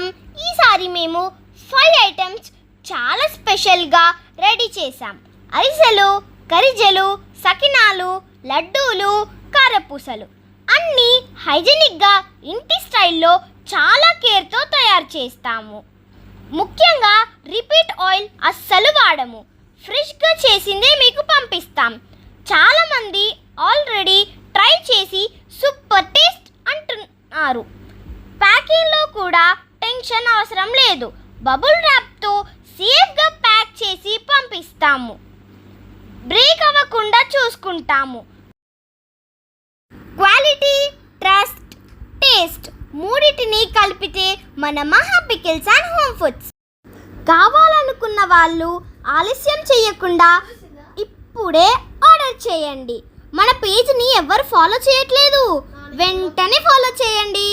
Welcome. ఈసారి మేము 5 items చాలా స్పెషల్గా రెడీ చేసాం. అరిసెలు, కరిజలు, సకినాలు, లడ్డూలు, కారపూసలు అన్నీ హైజెనిక్గా ఇంటి స్టైల్లో చాలా కేర్తో తయారు చేస్తాము. ముఖ్యంగా రిపీట్ ఆయిల్ అస్సలు వాడము. ఫ్రెష్గా చేసిందే మీకు పంపిస్తాం. చాలామంది ఆల్రెడీ ట్రై చేసి సూపర్ టేస్ట్ అంటున్నారు. ప్యాకింగ్లో కూడా టెన్షన్ అవసరం లేదు. బబుల్ ర్యాప్తో సేఫ్గా ప్యాక్ చేసి పంపిస్తాము. బ్రేక్ అవ్వకుండా చూసుకుంటాము. క్వాలిటీ, ట్రస్ట్, టేస్ట్ మూడింటిని కలిపితే మన మహా పికిల్స్ అండ్ హోమ్ ఫుడ్స్. కావాలనుకున్న వాళ్ళు ఆలస్యం చేయకుండా ఇప్పుడే ఆర్డర్ చేయండి. మన పేజ్ని ఎవరు ఫాలో చేయట్లేదు, వెంటనే ఫాలో చేయండి.